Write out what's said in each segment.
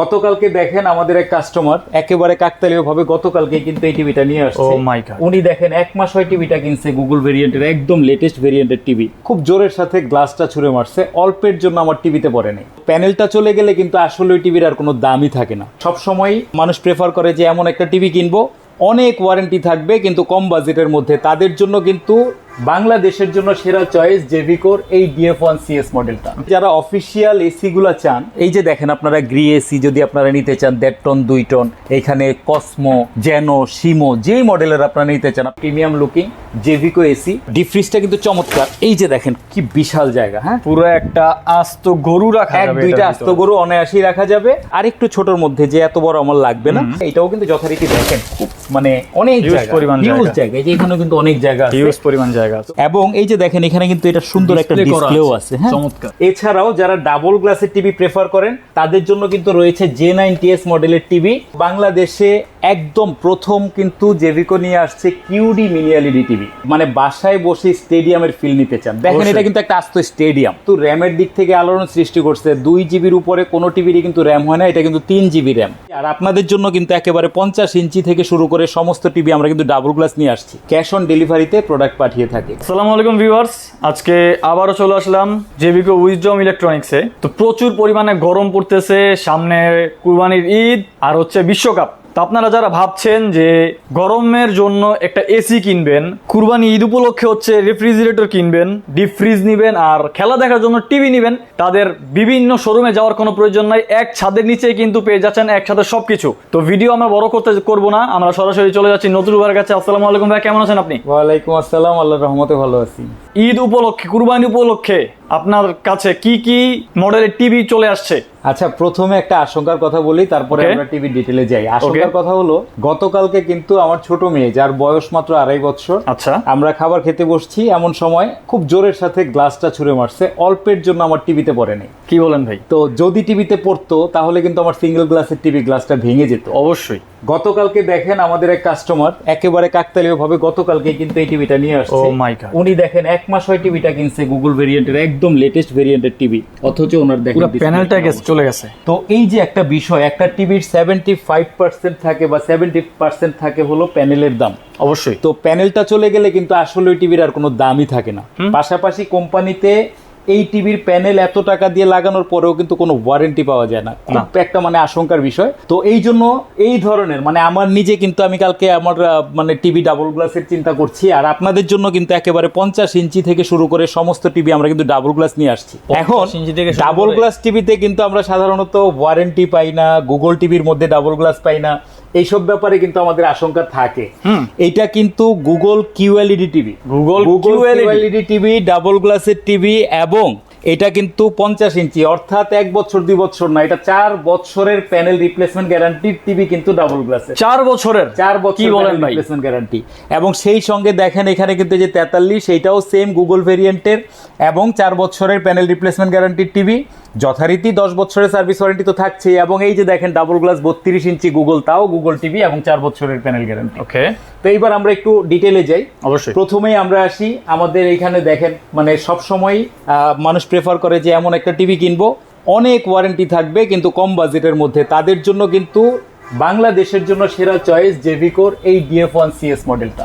গতকালকে দেখেন আমাদের এক কাস্টমার একেবারে কাকতালীয় ভাবে গতকালকে কিন্তু এই টিভিটা নিয়ে আসছে। উনি দেখেন এক মাস হয় টিভিটা কিনছে, গুগল ভেরিয়েন্টের একদম লেটেস্ট ভেরিয়েন্টের টিভি, খুব জোরের সাথে গ্লাসটা ছুঁড়ে মারছে, অল্পের জন্য আমার টিভিতে পড়ে নেই। প্যানেলটা চলে গেলে কিন্তু আসলে ওই টিভির আর কোনো দামই থাকে না। সবসময় মানুষ প্রেফার করে যে এমন একটা টিভি কিনবো অনেক ওয়ারেন্টি থাকবে কিন্তু কম বাজেটের মধ্যে, তাদের জন্য কিন্তু বাংলাদেশের জন্য সেরা চয়েস জেভিকোর এই DF1CS মডেলটা। যারা অফিসিয়াল এসি গুলা চান, এই যে দেখেন আপনারা গ্রি এসি যদি আপনারা নিতে চান 1.5 টন 2 টন, এখানে কসমো, জেনো, শিমো যেই মডেলের আপনারা নিতে চান, প্রিমিয়াম লুকিং জেভিকো এসি। ডিপ ফ্রিজটা কিন্তু চমৎকার, এই যে দেখেন কি বিশাল জায়গা, হ্যাঁ পুরো একটা আস্ত গরু রাখা যাবে, দুইটা আস্ত গরু অনায়াসই রাখা যাবে। আর একটু ছোটর মধ্যে যে এত বড় আমার লাগবে না, এটাও কিন্তু যথারীতি দেখেন খুব মানে অনেক জায়গা, এই যে এখানেও কিন্তু অনেক জায়গা আছে, হিউজ পরিমাণ জায়গা। এবং এই যে দেখেন এখানে কিন্তু এটা সুন্দর একটা ডিসপ্লেও আছে, হ্যাঁ চমৎকার। এছাড়াও যারা ডাবল গ্লাসের টিভি প্রেফার করেন তাদের জন্য কিন্তু রয়েছে J9TS মডেলের টিভি। বাংলাদেশে একদম প্রথম কিন্তু জেভিকো নিয়ে আসছে QD মিনি LED টিভি, মানে বাসায় বসে স্টেডিয়ামের ফিল নিতে চান। দেখেন এটা কিন্তু একটা আস্ত স্টেডিয়াম। তো র্যামের দিক থেকে আলোড়ন সৃষ্টি করছে, 2 জিবির উপরে কোনো টিভিরই কিন্তু র্যাম হয় না, এটা কিন্তু 3 জিবি র্যাম। আর আপনাদের জন্য কিন্তু একেবারে 50 ইঞ্চি থেকে শুরু করে সমস্ত টিভি আমরা কিন্তু ডাবল গ্লাস নিয়ে আসছি, ক্যাশ অন ডেলিভারিতে প্রোডাক্ট পাঠিয়ে থাকি। আসসালামু আলাইকুম ভিউয়ার্স, আজকে আবারও চলে আসলাম জেভিকো উইজডম ইলেকট্রনিক্সে। তো প্রচুর পরিমাণে গরম পড়তেছে, সামনে কুরবানির ঈদ আর হচ্ছে বিশ্বকাপ। তো আপনারা যারা ভাবছেন যে গরমের জন্য একটা এসি কিনবেন, কুরবানি ঈদ উপলক্ষে হচ্ছে রেফ্রিজারেটর কিনবেন, ডিপ ফ্রিজ নিবেন আর খেলা দেখার জন্য টিভি নিবেন, তাদের বিভিন্ন শোরুমে যাওয়ার কোনো প্রয়োজন নাই, এক ছাদের নিচেই কিন্তু পেয়ে যাচ্ছেন একসাথে সবকিছু। তো ভিডিও আমরা বড় করবো না, আমরা সরাসরি চলে যাচ্ছি নতুন ভাইয়ের কাছে। আসসালামু আলাইকুম ভাই, কেমন আছেন আপনি? ওয়ালাইকুম আসসালাম, আল্লাহর রহমতে ভালো আছি। ঈদ উপলক্ষে, কুরবানি উপলক্ষে আপনার কাছে কি কি মডেলের টিভি চলে আসছে? আচ্ছা, প্রথমে একটা আশঙ্কার কথা বলি, তারপরে আমরা টিভি ডিটেইলে যাই। আশঙ্কার কথা হলো, গতকালকে কিন্তু আমার ছোট মেয়ে, যার বয়স মাত্র 2.5 বছর, আচ্ছা, আমরা খাবার খেতে বসছি, এমন সময় খুব জোরের সাথে গ্লাসটা ছুঁড়ে মারছে, অল্পের জন্য আমার টিভিতে পড়ে নেই। কি বলেন ভাই? তো যদি টিভিতে পড়তো তাহলে কিন্তু আমার সিঙ্গেল গ্লাসের টিভি গ্লাসটা ভেঙে যেত। অবশ্যই। গতকালকে দেখেন আমাদের এক কাস্টমার একেবারে কাকতালীয় ভাবে গতকালকে কিন্তু এই টিভিটা নিয়ে আসছে। উনি দেখেন এক মাস হয় টিভিটা কিনছে, গুগল ভেরিয়েন্টের একদম লেটেস্ট ভেরিয়েন্টের টিভি, অথচ ওনার দেখেন পুরো প্যানেলটা চলে গেছে। তো এই যে একটা বিষয়, একটা টিভির 75% থাকে বা 70% থাকে হলো প্যানেলের দাম। অবশ্যই। তো প্যানেলটা চলে গেলে কিন্তু আসলে ওই টিভির আর কোনো দামই থাকে না। পাশাপাশি কোম্পানিতে এই টিভির প্যানেল এত টাকা দিয়ে লাগানোর পরেও কিন্তু কোনো ওয়ারেন্টি পাওয়া যায় না, খুব একটা মানে আশঙ্কার বিষয়। তো এই জন্য এই ধরনের মানে আমার নিজে কিন্তু আমি কালকে আমার মানে টিভি ডাবল গ্লাসের চিন্তা করছি, আর আপনাদের জন্য কিন্তু একেবারে 50 ইঞ্চি থেকে শুরু করে সমস্ত টিভি আমরা কিন্তু ডাবল গ্লাস নিয়ে আসছি। এখন ডাবল গ্লাস টিভিতে কিন্তু আমরা সাধারণত ওয়ারেন্টি পাই না, গুগল টিভির মধ্যে ডাবল গ্লাস পাই না, এইসব ব্যাপারে কিন্তু আমাদের আশঙ্কা থাকে। এটা কিন্তু Google QLED TV, Google QLED TV double গ্লাসের টিভি, এবং এটা কিন্তু 50 ইঞ্চি, অর্থাৎ 1 বছর 2 বছর না, এটা 4 বছরের প্যানেল রিপ্লেসমেন্ট গ্যারান্টির টিভি কিন্তু ডাবল গ্লাসের। 4 বছরের? 4 বছর কি বলেন ভাই, রিপ্লেসমেন্ট গ্যারান্টি। এবং সেই সঙ্গে দেখেন এখানে কিন্তু যে 43 সেইটাও সেম গুগল ভেরিয়েন্টের এবং 4 বছরের প্যানেল রিপ্লেসমেন্ট গ্যারান্টির টিভি, যথারীতি 10 বছরের সার্ভিস ওয়ারেন্টি তো থাকছেই। এবং এই যে দেখেন ডাবল গ্লাস 32 ইঞ্চি গুগল, তাও গুগল টিভি এবং 4 বছরের প্যানেল গ্যারান্টি। ওকে, তো এইবার আমরা একটু ডিটেইলে যাই। অবশ্যই। প্রথমেই আমরা আসি আমাদের এইখানে দেখেন, মানে সবসময় মানুষ প্রেফার করে যে এমন একটা টিভি কিনবো অনেক ওয়ারেন্টি থাকবে কিন্তু কম বাজেটের মধ্যে, তাদের জন্য কিন্তু বাংলাদেশের জন্য সেরা চয়েস জেভিকোর এই DF1CS মডেলটা।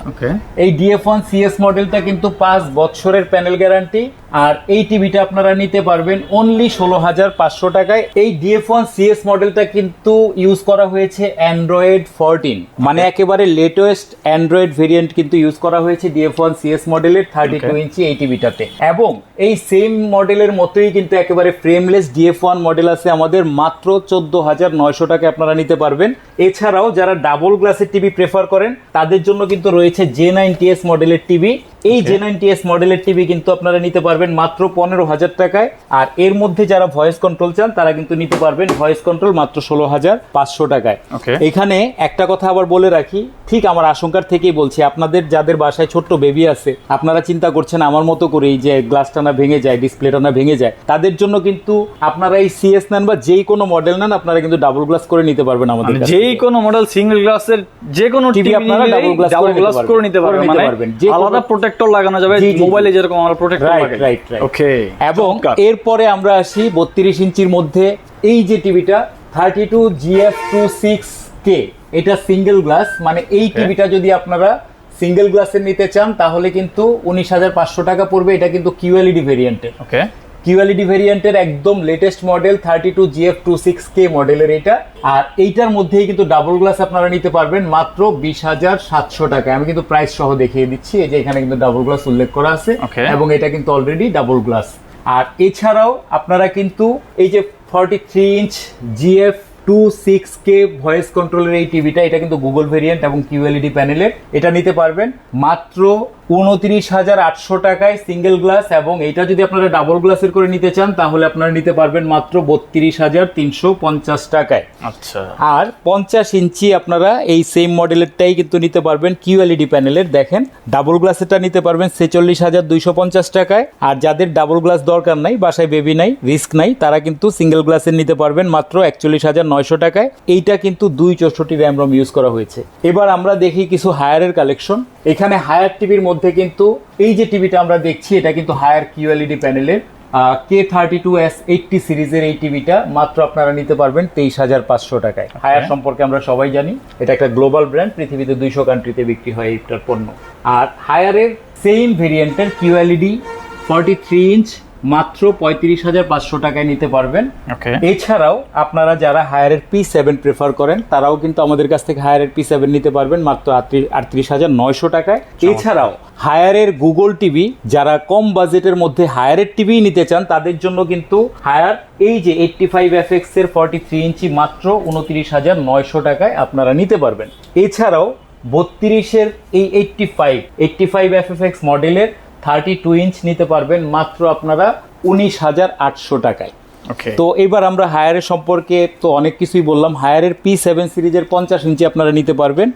এই DF1CS মডেলটা কিন্তু 5 বছরের প্যানেল গ্যারান্টি, আর এই টিভিটা আপনারা নিতে পারবেন অনলি 16,500 টাকায়। এই DF1CS মডেলটা কিন্তু ইউজ করা হয়েছে অ্যান্ড্রয়েড 14, মানে একেবারে লেটেস্ট অ্যান্ড্রয়েড ভেরিয়েন্ট কিন্তু ইউজ করা হয়েছে DF1CS মডেলের 32 ইঞ্চি এই টিভিটাতে। এবং এই সেম মডেলের মতোই কিন্তু একেবারে ফ্রেমলেস DF1 মডেল আছে আমাদের, মাত্র 14,900 টাকায় আপনারা নিতে পারবেন। এছাড়াও যারা ডাবল গ্লাসের টিভি প্রেফার করেন তাদের জন্য কিন্তু রয়েছে J9TS মডেলের টিভি। এই J9TS মডেলের টিভি কিন্তু আপনারা নিতে পারবেন মাত্র 15,000 টাকায়। আর এর মধ্যে যারা ভয়েস কন্ট্রোল চান তারা কিন্তু নিতে পারবেন ভয়েস কন্ট্রোল মাত্র 16,500 টাকায়। এখানে একটা কথা আবার বলে রাখি, ঠিক আমার আশঙ্কার থেকেই বলছি, আপনাদের যাদের বাসায় ছোট্ট বেবি আছে, আপনারা চিন্তা করছেন আমার মতো করেই যে গ্লাসটা না ভেঙে যায়, ডিসপ্লেটা না ভেঙে যায়, তাদের জন্য কিন্তু আপনারা এই CS নেন বা যেই কোনো মডেল নেন, আপনারা কিন্তু ডাবল গ্লাস করে নিতে পারবেন আমাদের কাছে। যেই কোনো মডেল সিঙ্গেল গ্লাসের যে কোনো টিভি আপনারা ডাবল গ্লাস করে নিতে পারবেন, মানে আলাদা প্রোটেক্টর লাগানো যাবে, মোবাইলে যেরকম আমরা প্রোটেক্টর লাগাই। রাইট। ওকে। এবং এরপরে আমরা আসি 32 ইঞ্চির মধ্যে এই যে টিভিটা 32GF26K, এটা সিঙ্গেল গ্লাস, মানে এই টিভিটা যদি আপনারা সিঙ্গেল গ্লাসের নিতে চান তাহলে কিন্তু 19,500 টাকা পড়বে। এটা কিন্তু QLED ভেরিয়েন্টের। ওকে, QLED ভেরিয়েন্টের একদম লেটেস্ট মডেল 32GF26K মডেলের এটা। আর এইটার মধ্যেই কিন্তু ডাবল গ্লাস আপনারা নিতে পারবেন মাত্র 20,700 টাকা। আমি কিন্তু প্রাইস সহ দেখিয়ে দিচ্ছি, এই যে এখানে কিন্তু ডাবল গ্লাস উল্লেখ করা আছে এবং এটা কিন্তু অলরেডি ডাবল গ্লাস। আর এছাড়াও আপনারা কিন্তু এই যে 43 ইঞ্চ GF26K ভয়েস কন্ট্রোলের এই টিভিটা, এটা কিন্তু গুগল ভেরিয়েন্ট এবং QLED প্যানেলের, এটা নিতে পারবেন মাত্র 29,800 টাকায় সিঙ্গেল গ্লাস। এবং এটা যদি আপনারা ডাবল গ্লাসের করে নিতে চান তাহলে আপনারা নিতে পারবেন মাত্র 32,350 টাকায়। আচ্ছা, আর 50 ইঞ্চি আপনারা এই সেম মডেলেরটাই কিন্তু নিতে পারবেন QLED প্যানেলের। দেখেন ডাবল গ্লাসেরটা নিতে পারবেন 46,250 টাকায়। আর যাদের ডাবল গ্লাস দরকার নাই, বাসায় বেবি নাই, রিস্ক নাই, তারা কিন্তু সিঙ্গেল গ্লাসের নিতে পারবেন মাত্র 41,900 টাকায়। এইটা কিন্তু 264 র্যাম রম ইউজ করা হয়েছে। এবার আমরা দেখি কিছু হায়ারের কালেকশন। এখানে হায়ার টিভির মধ্যে কিন্তু এই যে টিভিটা আমরা দেখছি এটা কিন্তু হায়ার QLED প্যানেলের K32S80 সিরিজের এই টিভিটা মাত্র আপনারা নিতে পারবেন 23,500 টাকায়। হায়ার সম্পর্কে আমরা সবাই জানি, এটা একটা গ্লোবাল ব্র্যান্ড, পৃথিবীতে 200 কান্ট্রিতে বিক্রি হয় এইটার পণ্য। আর হায়ারের সেম ভেরিয়েন্টের QLED 43 ইঞ্চ মাত্র 35,500 টাকায় নিতে পারবেন। এছাড়াও আপনারা যারা হায়ারের P7 প্রেফার করেন তারাও কিন্তু আমাদের কাছ থেকে হায়ারের P7 নিতে পারবেন মাত্র 38,900 টাকায়। এছাড়াও হায়ারের গুগল টিভি, যারা কম বাজেটের মধ্যে হায়ারের টিভি নিতে চান তাদের জন্য কিন্তু হায়ার এই যে 85FX এর 43 ইঞ্চি মাত্র 29,900 টাকায় আপনারা নিতে পারবেন। এছাড়াও 32-এর এই 85FX মডেলের 32 ইঞ্চ নিতে পারবেন মাত্র আপনারা 19,800 টাকায়। তো এবার আমরা হায়ারের সম্পর্কে তো অনেক কিছুই বললাম। হায়ারের P7 সিরিজের 50 ইঞ্চি আপনারা নিতে পারবেন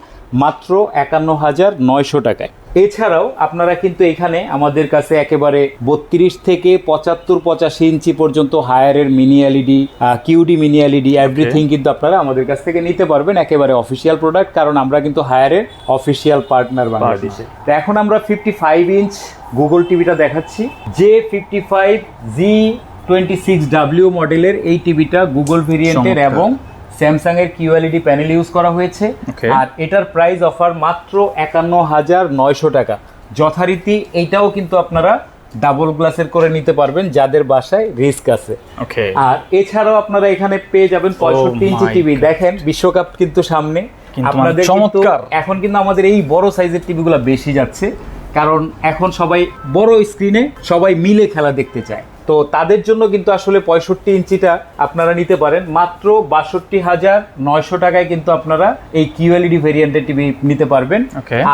মাত্র 51,900 টাকায়। এছাড়াও আপনারা কিন্তু এখানে আমাদের কাছে একেবারে 32 থেকে 75-85 ইঞ্চি পর্যন্ত হায়ারের mini LED, QD mini LED everything কিন্তু আপনারা আমাদের কাছ থেকে নিতে পারবেন, একেবারে অফিসিয়াল প্রোডাক্ট, কারণ আমরা কিন্তু হায়ারের অফিসিয়াল পার্টনার বাংলাদেশে। তো এখন আমরা 55 ইঞ্চ গুগল টিভিটা দেখাচ্ছি। J55Z26W মডেলের এই টিভিটা গুগল ভেরিয়েন্টের এবং স্যামসাং এর QLED প্যানেল ইউজ করা হয়েছে। আর এটার প্রাইস অফার মাত্র 51,900 টাকা। যথারীতি এইটাও কিন্তু আপনারা ডাবল গ্লাসের করে নিতে পারবেন যাদের বাসায় রিস্ক আছে। আর এছাড়াও আপনারা এখানে পেয়ে যাবেন 65 ইঞ্চি টিভি। দেখেন বিশ্বকাপ কিন্তু সামনে, আপনাদের এখন কিন্তু আমাদের এই বড় সাইজের টিভিগুলো বেশি যাচ্ছে, কারণ এখন সবাই বড় স্ক্রিনে সবাই মিলে খেলা দেখতে চায়। তো তাদের জন্য কিন্তু আসলে 65 ইঞ্চিটা আপনারা নিতে পারেন মাত্র 62,900 টাকায় কিন্তু আপনারা এই QLED ভেরিয়েন্টের টিভি নিতে পারবেন।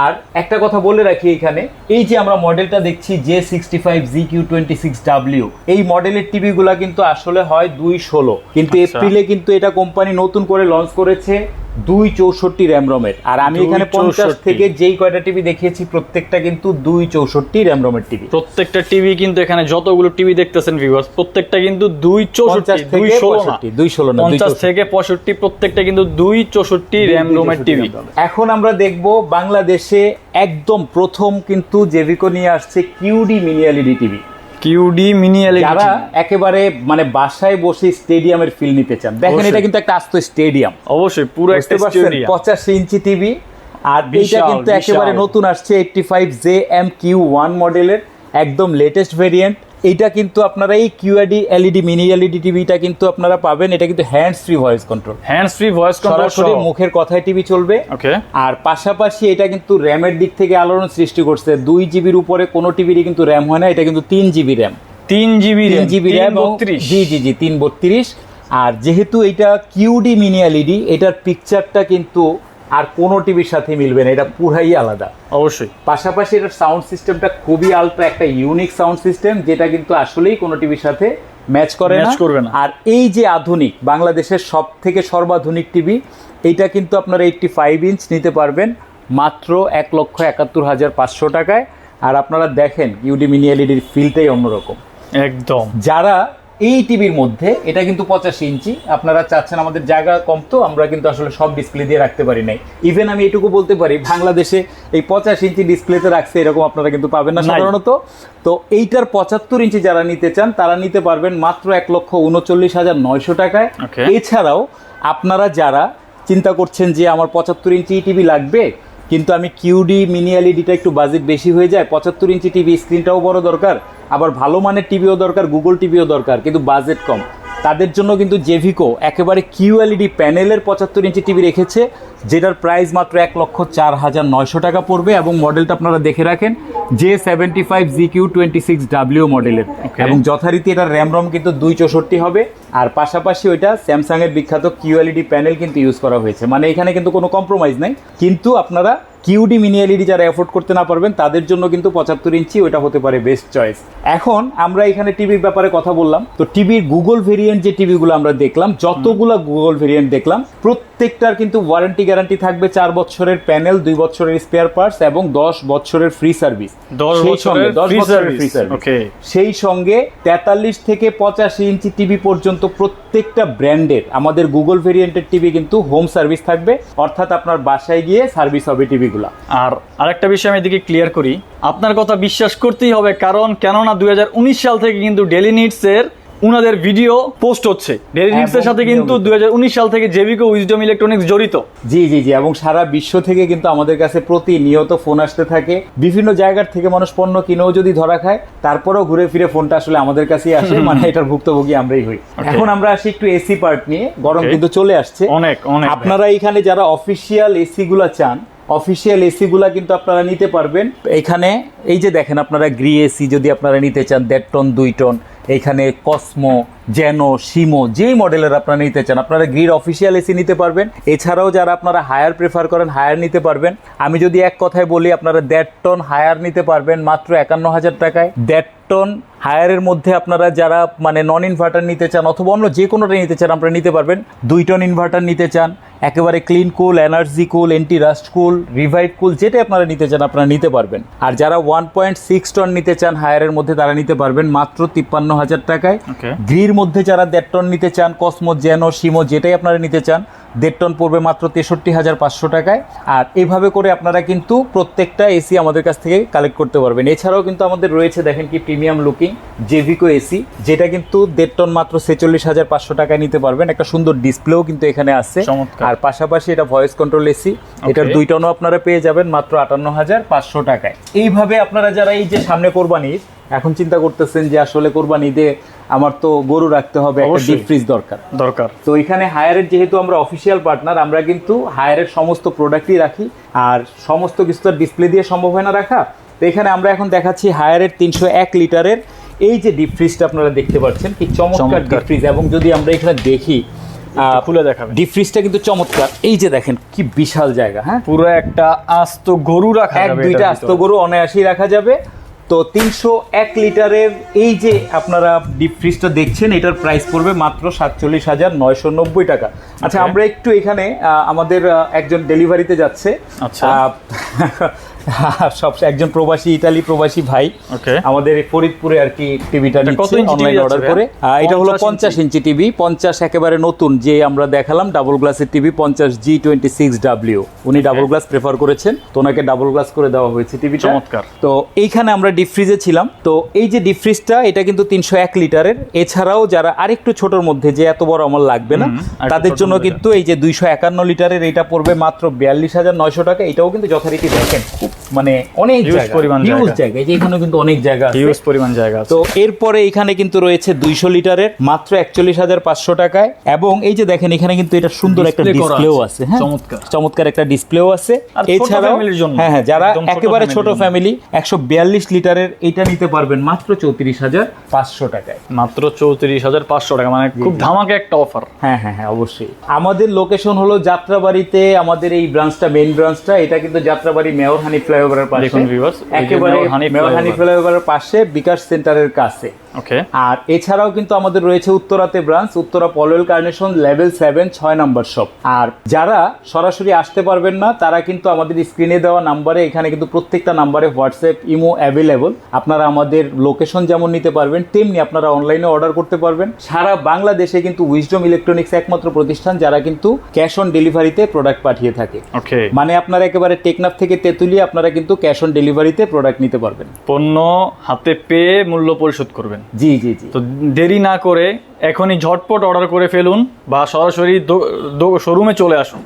আর একটা কথা বলে রাখি, এখানে এই যে আমরা মডেলটা দেখছি J65ZQ26W, এই মডেলের টিভিগুলা কিন্তু আসলে হয় 216, কিন্তু এপ্রিলে কিন্তু এটা কোম্পানি নতুন করে লঞ্চ করেছে 264 র্যাম রমের। আর আমি এখানে 50 থেকে যেই কয়টা টিভি দেখিয়েছি প্রত্যেকটা কিন্তু 264 র্যাম রমের টিভি। প্রত্যেকটা টিভি কিন্তু এখানে যতগুলো টিভি দেখতেছেন ভিউয়ার্স, প্রত্যেকটা কিন্তু 264 216 না 50 থেকে 65 প্রত্যেকটা কিন্তু 264 র্যাম রমের টিভি। এখন আমরা দেখব বাংলাদেশে একদম প্রথম কিন্তু জেভিকো নিয়ে আসছে QD mini LED TV. QD mini LED, যারা একেবারে মানে বাসায় বসে স্টেডিয়ামের ফিল নিতে চান, দেখেন এটা কিন্তু একটা আস্ত স্টেডিয়াম, অবশ্যই পুরো একটা স্টেডিয়াম। 85 inch TV. আর এটা কিন্তু একেবারে নতুন আসছে 85JMQ1 মডেলের একদম লেটেস্ট ভেরিয়েন্ট। এটা কিন্তু আপনারা এই QD এলইডি মিনি এলইডি টিভিটা কিন্তু আপনারা পাবেন। এটা কিন্তু হ্যান্ডস ফ্রি ভয়েস কন্ট্রোল, সরাসরি মুখের কথায় টিভি চলবে। আর পাশাপাশি এটা কিন্তু র্যামের দিক থেকে আলোড়ন সৃষ্টি করছে। 2 জিবির উপরে কোনো টিভিরই কিন্তু র্যাম হয় না, এটা কিন্তু 3 জিবি র্যাম, 3 জিবি র্যাম 332। আর যেহেতু এটা QD মিনি এলইডি, এটার পিকচারটা কিন্তু আর কোনো টিভির সাথে মিলবে না, এটা পুরাই আলাদা অবশ্যই। পাশাপাশি এটার সাউন্ড সিস্টেমটা খুবই আলট্রা, একটা ইউনিক সাউন্ড সিস্টেম, যেটা কিন্তু আসলেই কোনো টিভির সাথে ম্যাচ করবে না। আর এই যে আধুনিক বাংলাদেশের সব থেকে সর্বাধুনিক টিভি, এইটা কিন্তু আপনারা 85 ইঞ্চ নিতে পারবেন মাত্র 1,71,500 টাকায়। আর আপনারা দেখেন QD মিনি এলইডির ফিলটাই অন্যরকম একদম। যারা এই টিভির মধ্যে, এটা কিন্তু 85 ইঞ্চি, আপনারা চাচ্ছেন আমাদের জায়গা কম, তো আমরা কিন্তু আসলে সব ডিসপ্লে দিয়ে রাখতে পারি নাই। ইভেন আমি এটুকু বলতে পারি, বাংলাদেশে এই 85 ইঞ্চি ডিসপ্লেতে রাখছে এরকম আপনারা কিন্তু পাবেন না সাধারণত। তো এইটার 75 ইঞ্চি যারা নিতে চান তারা নিতে পারবেন মাত্র 1,39,900 টাকায়। এছাড়াও আপনারা যারা চিন্তা করছেন যে আমার 75 ইঞ্চি টিভি লাগবে, কিন্তু আমি কিউডি মিনি এলইডিটা একটু বাজেট বেশি হয়ে যায়, 75 ইঞ্চি টিভি স্ক্রিনটাও বড় দরকার, আবার ভালো মানের টিভিও দরকার, গুগল টিভিও দরকার, কিন্তু বাজেট কম, তাদের জন্য কিন্তু জেভিকো একেবারে কিউএলইডি প্যানেলের 75 ইঞ্চি টিভি রেখেছে, যেটার প্রাইস মাত্র 1,04,900 টাকা পড়বে। এবং মডেলটা আপনারা দেখে রাখেন, J75GQ26W মডেলের, এবং যথারীতি এটার র্যাম রম কিন্তু 264 হবে। আর পাশাপাশি ওইটা স্যামসাং এর বিখ্যাত কিউএলইডি প্যানেল কিন্তু ইউজ করা হয়েছে, মানে এখানে কিন্তু কোনো কম্প্রোমাইজ নাই। কিন্তু আপনারা কিউডি মিনি এলইডি যারা অ্যাফোর্ড করতে না পারবেন তাদের জন্য কিন্তু 75 ইঞ্চি ওইটা হতে পারে বেস্ট চয়েস। এখন আমরা এখানে টিভির ব্যাপারে কথা বললাম, তো টিভির গুগল ভেরিয়েন্ট যে টিভিগুলো আমরা দেখলাম, যতগুলো গুগল ভেরিয়েন্ট দেখলাম, প্রত্যেকটার কিন্তু ওয়ারেন্টি গ্যারান্টি থাকবে 4 বছরের প্যানেল, 2 বছরের স্পেয়ার পার্টস এবং 10 বছরের ফ্রি সার্ভিস। 10 বছরের ফ্রি সার্ভিস। সেই সঙ্গে 43 থেকে 85 ইঞ্চি টিভি পর্যন্ত প্রত্যেকটা ব্র্যান্ডের আমাদের গুগল ভেরিয়েন্টের টিভি কিন্তু হোম সার্ভিস থাকবে, অর্থাৎ আপনার বাসায় গিয়ে সার্ভিস হবে টিভিগুলা। আর আরেকটা বিষয় আমি এদিকে ক্লিয়ার করি, আপনার কথা বিশ্বাস করতেই হবে, কারণ কেননা 2019 সাল থেকে কিন্তু ডেইলি নিডস এর উনাদের ভিডিও পোস্ট হচ্ছে। ডেইলি নিডস এর সাথে কিন্তু 2019 সাল থেকে জেভিকো উইজডম ইলেকট্রনিক্স জড়িত। জি জি জি, এবং সারা বিশ্ব থেকে কিন্তু আমাদের কাছে প্রতিনিয়ত ফোন আসতে থাকে, বিভিন্ন জায়গার থেকে মানুষ পণ্য কিনেও যদি ধরা খায়, তারপরেও ঘুরে ফিরে ফোনটা আসলে আমাদের কাছেই আসে, মানে এটার ভুক্তভোগী আমরাই হই। এখন আমরা আসি একটু এসি পার্ট নিয়ে, গরম কিন্তু চলে আসছে অনেক। আপনারা এখানে যারা অফিসিয়াল এসি গুলা চান, অফিসিয়াল এসি গুলা কিন্তু আপনারা নিতে পারবেন। এখানে এই যে দেখেন, আপনারা গ্রি এসি যদি আপনারা নিতে চান 1.5 টন 2 টন, এখানে কসমো, জেনো, শিমো, যেই মডেলের আপনারা নিতে চান আপনারা গ্রির অফিসিয়াল এসি নিতে পারবেন। এছাড়াও যারা আপনারা হায়ার প্রেফার করেন, হায়ার নিতে পারবেন। আমি যদি এক কথায় বলি, আপনারা 1.5 টন হায়ার নিতে পারবেন মাত্র 51,000 টাকায়। 1.5 টন হায়ারের মধ্যে আপনারা যারা মানে নন ইনভার্টার নিতে চান অথবা অন্য যে কোনোটাই নিতে চান আপনারা নিতে পারবেন। 2 টন ইনভার্টার নিতে চান, একেবারে clean cool, energy cool, anti rust cool, revive cool, যেটা আপনারা নিতে চান আপনারা নিতে পারবেন। আর যারা 1.6 টন নিতে চান হায়ারের মধ্যে, তারা নিতে পারবেন মাত্র 53,000 টাকায়। গ্রির মধ্যে যারা 1.5 টন নিতে চান, কসমো, জেনো, শিমো, যেটাই আপনারা নিতে চান, 1.5 টন পড়বে মাত্র 63,500 টাকায়। আর এভাবে করে আপনারা কিন্তু প্রত্যেকটা এসি আমাদের কাছ থেকে কালেক্ট করতে পারবেন। এছাড়াও কিন্তু আমাদের রয়েছে, দেখেন কি প্রিমিয়াম লুকিং জেভিকো এসি, যেটা কিন্তু 1.5 টন মাত্র 46,500 টাকায় নিতে পারবেন। একটা সুন্দর ডিসপ্লেও কিন্তু এখানে আছে। আর পাশাপাশি এটা ভয়েস কন্ট্রোল এসি, এটার 2 টনও আপনারা পেয়ে যাবেন মাত্র 58,500 টাকায়। এইভাবে আপনারা যারা এই যে সামনে কোরবানি ঈদ, এখন চিন্তা করতেছেন যে আসলে কোরবানি ঈদে আমার তো গরু রাখতে হবে, একটা ডিপ ফ্রিজ দরকার। তো এখানে হায়ারের যেহেতু আমরা অফিসিয়াল পার্টনার, আমরা কিন্তু হায়ারের সমস্ত প্রোডাক্টই রাখি, আর সমস্ত কিছু তো ডিসপ্লে দিয়ে সম্ভব হয় না রাখা। তো এখানে আমরা এখন দেখাচ্ছি হায়ারের 301 লিটারের এই যে ডিপ ফ্রিজটা আপনারা দেখতে পাচ্ছেন, কি চমৎকার ডিপ ফ্রিজ। এবং যদি আমরা এখানে দেখি, খুলে দেখাবেন, ডিপ ফ্রিজটা কিন্তু চমৎকার। এই যে দেখেন কি বিশাল জায়গা, হ্যাঁ, পুরো একটা আস্ত গরু রাখা যাবে, 1-2টা আস্ত গরু অনায়াসেই রাখা যাবে। তো 301 লিটারের এই যে আপনারা ডিপ ফ্রিজটা দেখছেন, এটার প্রাইস পড়বে মাত্র 47,990 টাকা। আচ্ছা, আমরা একটু এখানে আমাদের একজন ডেলিভারিতে যাচ্ছে, একজন প্রবাসী, ইতালি প্রবাসী ভাই আমাদের ফরিদপুরে আর কি টিভিটা নিচ্ছে অনলাইন অর্ডার করে। এটা হলো 50 ইঞ্চি টিভি, 50 একেবারে নতুন যে আমরা দেখালাম ডাবল গ্লাসের টিভি 50 G26W। উনি ডাবল গ্লাস প্রেফার করেছেন, তো ওনাকে ডাবল গ্লাস করে দেওয়া হয়েছে টিভিটা। চমৎকার। তো এইখানে আমরা ডিপ ফ্রিজে ছিলাম, তো এই যে ডিপ ফ্রিজটা এটা কিন্তু 301 লিটারের। এছাড়াও যারা আরেকটু ছোটর মধ্যে, যে এত বড় আমার লাগবে না, তাদের জন্য কিন্তু এই যে 251 লিটারের এটা পড়বে মাত্র 42,900 টাকা। এটাও কিন্তু যথারীতি দেখেন খুব মানে অনেক জায়গা, এখানে কিন্তু অনেক জায়গা আছে, হিউজ পরিমাণ জায়গা আছে। তো এরপরে এখানে কিন্তু রয়েছে 200 লিটারের মাত্র 41,500 টাকায়। এবং এই যে দেখেন এখানে কিন্তু এটা সুন্দর একটা ডিসপ্লেও আছে, হ্যাঁ, চমৎকার একটা ডিসপ্লেও আছে। এছাড়াও হ্যাঁ, যারা একেবারে ছোট ফ্যামিলি 142 লিটারের এটা নিতে পারবেন মাত্র 34,500 টাকায়। মাত্র 34,500 টাকা, মানে খুব ধামাকা একটা অফার। হ্যাঁ হ্যাঁ হ্যাঁ, অবশ্যই। আমাদের লোকেশন হলো যাত্রাবাড়িতে, আমাদের এই ব্রাঞ্চটা, মেইন ব্রাঞ্চটা এটা কিন্তু যাত্রাবাড়ি মেয়র হানি ফ্লাইওভারের পাশে, একেবারে মেয়র হানি ফ্লাইওভারের পাশে বিকাশ সেন্টারের কাছে। আর এছাড়াও কিন্তু আমাদের রয়েছে উত্তরাতে branch, Uttara Polwel Carnation level 7 6 number shop. আর যারা সরাসরি আসতে পারবেন না, তারা কিন্তু আমাদের স্ক্রিনে দেওয়া নাম্বারে, এখানে কিন্তু প্রত্যেকটা নাম্বারে হোয়াটসঅ্যাপ, ইমো অ্যাভেলেবল। আপনারা আমাদের লোকেশন যেমন নিতে পারবেন, তেমনি আপনারা অনলাইনে অর্ডার করতে পারবেন। সারা বাংলাদেশে কিন্তু উইজডম ইলেকট্রনিক্স একমাত্র প্রতিষ্ঠান যারা কিন্তু ক্যাশ অন ডেলিভারিতে প্রোডাক্ট পাঠিয়ে থাকে। মানে আপনারা একেবারে টেকনাফ থেকে তেতুলিয়া আপনারা কিন্তু ক্যাশ অন ডেলিভারিতে প্রোডাক্ট নিতে পারবেন। পণ্য হাতে পেয়ে মূল্য পরিশোধ করবেন। জি জি জি। তো দেরি না করে এখনই ঝটপট অর্ডার করে ফেলুন বা সরাসরি শোরুমে চলে আসুন।